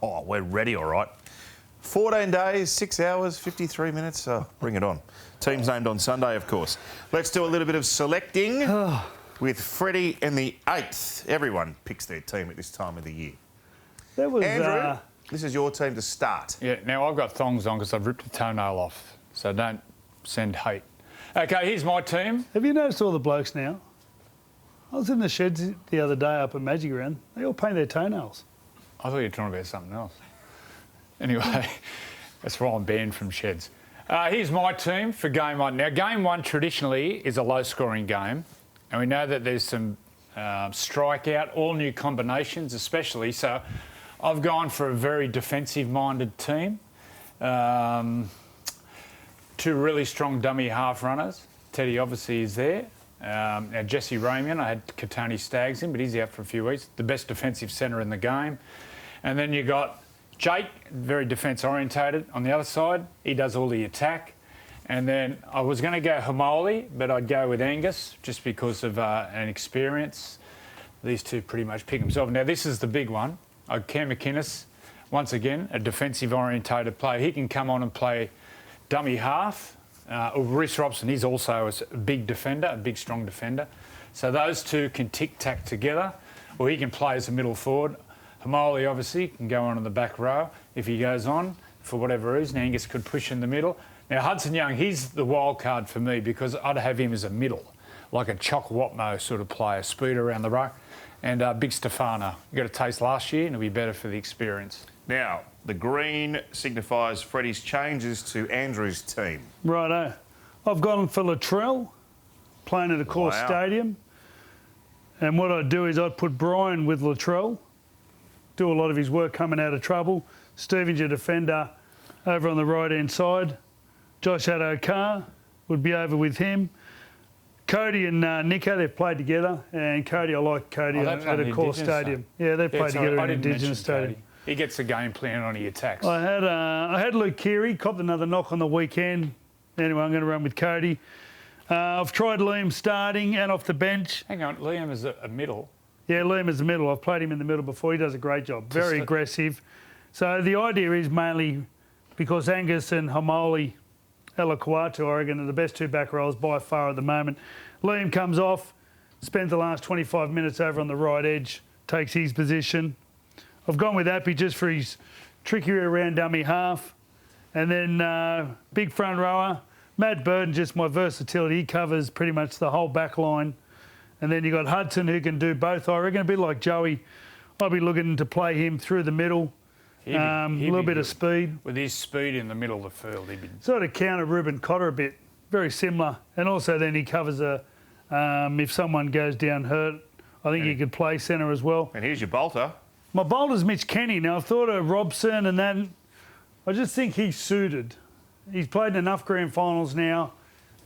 Oh, we're ready, all right. 14 days, 6 hours, 53 minutes. Bring it on. Teams named on Sunday, of course. Let's do a little bit of selecting with Freddy and the 8th. Everyone picks their team at this time of the year. That was, Andrew, this is your team to start. Yeah, now I've got thongs on because I've ripped a toenail off, so don't send hate. OK, here's my team. Have you noticed all the blokes now? I was in the sheds the other day up at Magic Ground. They all paint their toenails. I thought you were talking about something else. Anyway, that's why I'm banned from sheds. Here's my team for game one. Now, game one traditionally is a low-scoring game, and we know that there's some strikeout, all new combinations especially, so I've gone for a very defensive-minded team. Two really strong dummy half runners. Teddy obviously is there. Now, Jesse Ramian, I had Katoni Staggs in, but he's out for a few weeks. The best defensive centre in the game. And then you got Jake, very defence-orientated. On the other side, he does all the attack. And then I was going to go Hamoli, but I'd go with Angus just because of an experience. These two pretty much pick themselves. Now, this is the big one. Cam McInnes, once again, a defensive-orientated player. He can come on and play dummy half. Rhys Robson, he's also a big defender, a big, strong defender. So those two can tic-tac together, or he can play as a middle forward. Hamoli, obviously, can go on in the back row. If he goes on, for whatever reason, Angus could push in the middle. Now, Hudson Young, he's the wild card for me because I'd have him as a middle, like a Chock Watmo sort of player, speed around the row. And Big Stefano, he got a taste last year and it'll be better for the experience. Now, the green signifies Freddie's changes to Andrew's team. Righto. I've gone for Latrell, playing at a course stadium. And what I'd do is I'd put Brian with Latrell, do a lot of his work coming out of trouble. Stevens, your defender, over on the right-hand side. Josh Addo-Carr would be over with him. Cody and Nico, they've played together. And Cody, I like Cody at a course stadium. Yeah, they played together at an Indigenous stadium. Cody. He gets the game plan on, he attacks. I had Luke Keary, copped another knock on the weekend. Anyway, I'm going to run with Cody. I've tried Liam starting and off the bench. Hang on, Liam is a middle. Yeah, Liam is the middle. I've played him in the middle before. He does a great job. Very aggressive. So the idea is mainly because Angus and Hamoli, Elaquatu, I reckon, are the best two back rows by far at the moment. Liam comes off, spends the last 25 minutes over on the right edge, takes his position. I've gone with Appy just for his trickery around dummy half. And then big front rower, Matt Burton, just my versatility. He covers pretty much the whole back line. And then you've got Hudson, who can do both. I reckon a bit like Joey, I'll be looking to play him through the middle. A little bit of speed. With his speed in the middle of the field, he'd be... Sort of counter Ruben Cotter a bit. Very similar. And also then he covers if someone goes down hurt, I think he could play centre as well. And here's your bolter. My bolter's Mitch Kenny. Now, I've thought of Robson and that. I just think he's suited. He's played in enough grand finals now.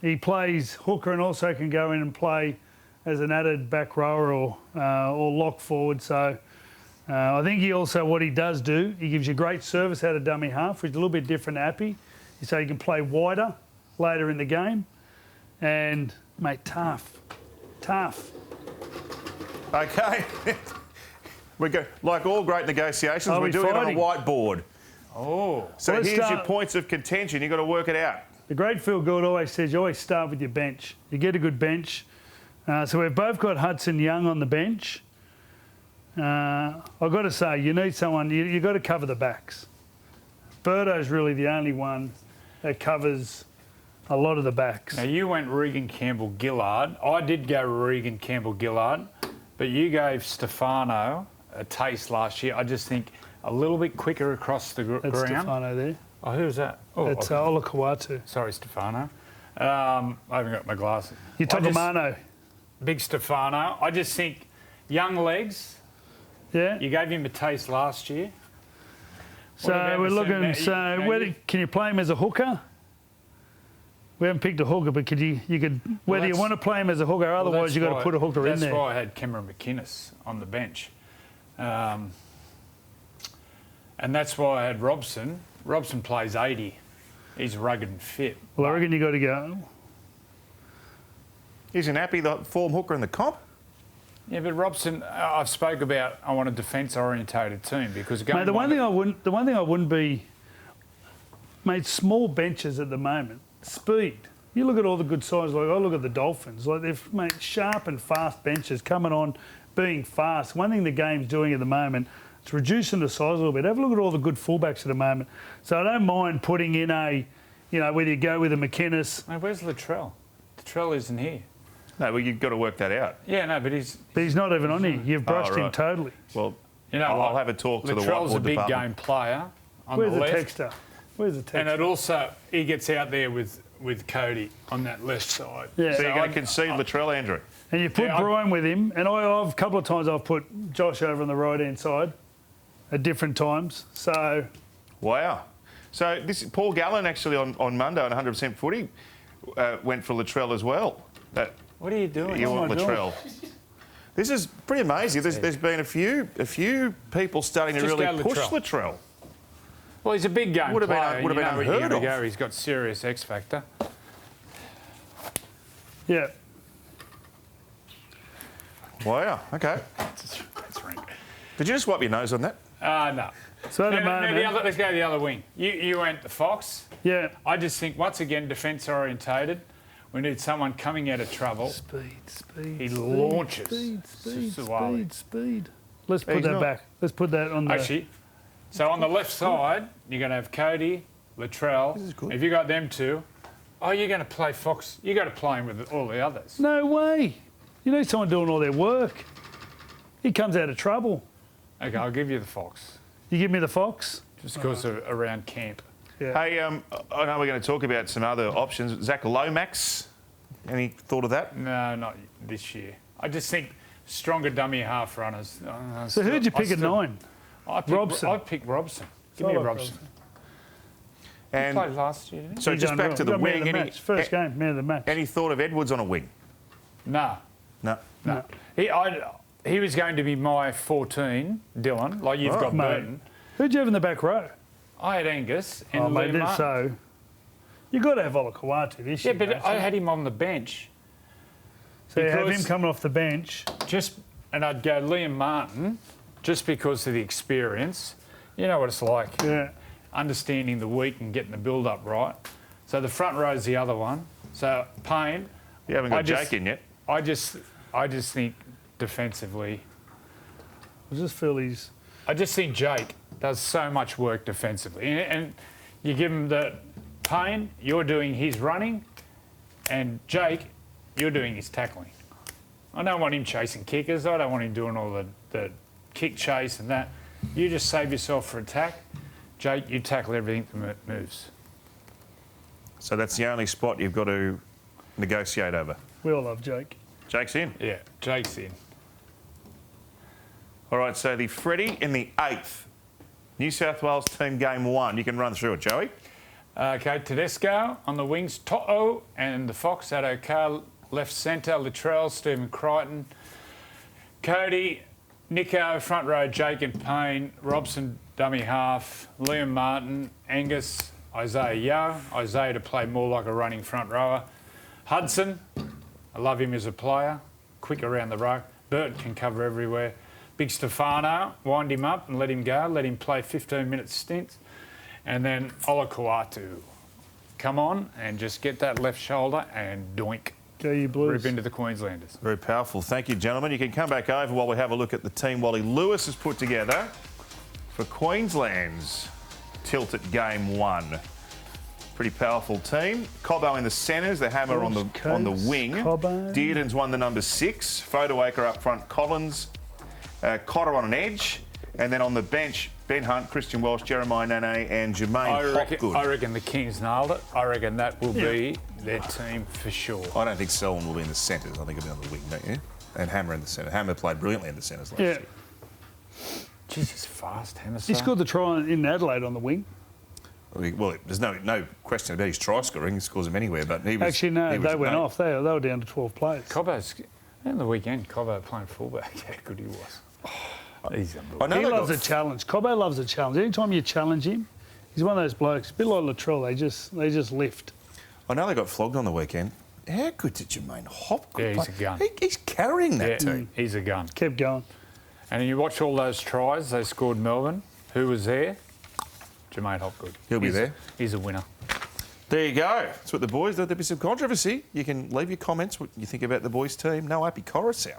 He plays hooker and also can go in and play as an added back rower or lock forward. So I think he also, what he does do, he gives you great service out of dummy half, which is a little bit different to Appy. So you can play wider later in the game. And, mate, tough. OK. We go, like all great negotiations, we're doing it on a whiteboard. Oh. So here's your points of contention. You've got to work it out. The great Phil Gould always says you always start with your bench. You get a good bench. So we've both got Hudson Young on the bench. I've got to say, you need someone, you've got to cover the backs. Birdo's really the only one that covers a lot of the backs. Now, you went Regan Campbell-Gillard. I did go Regan Campbell-Gillard, but you gave Stefano a taste last year. I just think a little bit quicker across the ground. That's Stefano there. Oh, who's that? Oh, it's Elaquatu. Sorry, Stefano. I haven't got my glasses. You took Amano. Big Stefano. I just think young legs. Yeah. You gave him a taste last year. So we're looking. Can you play him as a hooker? We haven't picked a hooker, but you could whether you want to play him as a hooker, otherwise you've got to put a hooker in there. That's why I had Cameron McInnes on the bench. And that's why I had Robson. Robson plays 80. He's rugged and fit. Well, I reckon you got to go. Isn't Appy the form hooker in the comp? Yeah, but Robson, I've spoke about I want a defence-orientated team because going Mate, the one thing I wouldn't be, mate, small benches at the moment, speed. You look at all the good sides, like I look at the Dolphins, like they've made sharp and fast benches coming on, being fast. One thing the game's doing at the moment, it's reducing the size a little bit. Have a look at all the good fullbacks at the moment. So I don't mind putting in a, you know, whether you go with a McInnes. Mate, where's Latrell? Latrell isn't here. No, well, you've got to work that out. Yeah, no, but he's... But he's not even on here. You've brushed him totally. Well, You know, I'll have a talk to the Latrell's whiteboard a big department. game player on Where's the the left. texter? Where's the texter? And it also, he gets out there with Cody on that left side. Yeah. So you're going to concede Latrell, Andrew? And you put Brian with him, and I've a couple of times I've put Josh over on the right-hand side at different times. So, Wow. So Paul Gallen actually on Monday on 100% footy went for Latrell as well. What are you doing? You want my Latrell. This is pretty amazing. There's been a few people starting to Just really go push Latrell. Latrell. Well, he's a big game Would have been- player. would have you been know where you're unheard going to of. go. He's got serious X factor. yeah. Wow. Okay. That's rank. Did you just wipe your nose on that? No. So at the Now, moment, let's go to the other wing. You went the Fox. yeah. I just think, once again, defence orientated. We need someone coming out of trouble. Speed. He launches. Speed. Let's put He's that not- back. Let's put that on the... Actually, so on the left side, you're going to have Cody, Latrell. is good. If you got them two, you're going to play Fox. You got to play him with all the others. No way. You need someone doing all their work. He comes out of trouble. Okay, I'll give you the Fox. You give me the Fox? Just because of around camp. Yeah. Hey, I know we're going to talk about some other options. Zach Lomax, any thought of that? No, not this year. I just think stronger dummy half runners. So who'd you pick at 9? Robson. I picked Robson. Give me I like Robson. He And played last year, didn't he? so He's just back unreal. to the Got man of wing. the match. First game, man of the match. Any thought of Edwards on a wing? No. No. No. He was going to be my 14, Dylan, like you've got mate. Burton. Who'd you have in the back row? I had Angus and Oh, mate, Liam Martin. so you got to have Olakawatu this Yeah, year. but mate. I had him on the bench. So you have him because- coming off the bench. And I'd go Liam Martin just because of the experience. You know what it's like. Yeah. Understanding the week and getting the build-up right. So the front row's the other one. So Payne, You haven't got I just- Jake in yet. I just think defensively, I just feel he's... I just think Jake does so much work defensively. And you give him the Payne, you're doing his running, and Jake, you're doing his tackling. I don't want him chasing kickers. I don't want him doing all the kick chase and that. You just save yourself for attack. Jake, you tackle everything that moves. So that's the only spot you've got to negotiate over. We all love Jake. Jake's in. Yeah, Jake's in. All right, so the Freddy in the 8th. New South Wales team game 1. You can run through it, Joey. Okay, Tedesco on the wings, To'o and the Fox at O'Carr, left centre, Latrell, Stephen Crichton, Cody, Nico, front row, Jake and Payne, Robson, dummy half, Liam Martin, Angus, Isaiah Yeo, Isaiah to play more like a running front rower, Hudson, I love him as a player, quick around the row, Burton can cover everywhere, Big Stefano, wind him up and let him go, let him play 15-minute stints. And then Olakawatu, come on and just get that left shoulder and doink, Go you Blues. rip into the Queenslanders. Very powerful. Thank you, gentlemen. You can come back over while we have a look at the team Wally Lewis has put together for Queensland's tilted game 1. Pretty powerful team. Cobbo in the centres, the Hammer on the wing. Cobbo. Dearden's won the number 6. Photoacre up front, Collins. Cotter on an edge. And then on the bench, Ben Hunt, Christian Welsh, Jeremiah Nene and Jermaine Hopgood. I reckon the Kings nailed it. I reckon that will be their team for sure. I don't think Selwyn will be in the centres. I think he'll be on the wing, don't you? And Hammer in the centre. Hammer played brilliantly in the centres last Yeah. year. Jeez, he's fast, Hammer. He scored the try in Adelaide on the wing. Well, there's no question about his try scoring. He scores them anywhere, but he was... Actually, no, he was- they went off. They were down to 12 players. Cobbo's, in the weekend, Cobbo playing fullback. How good he was. He's I unbelievable. know He they loves got a challenge. Cobbo loves a challenge. Anytime you challenge him, he's one of those blokes, a bit like Latrell, they just lift. I know they got flogged on the weekend. how good's Jermaine Hopgood? Yeah, he's a gun. He's carrying that team. He's a gun. Kept going. And you watch all those tries they scored Melbourne. Who was there? Jermaine Hopgood. He'll be there. He's a winner. There you go. That's what the boys do. There'll be some controversy. You can leave your comments what you think about the boys team. No Happy Coruscant.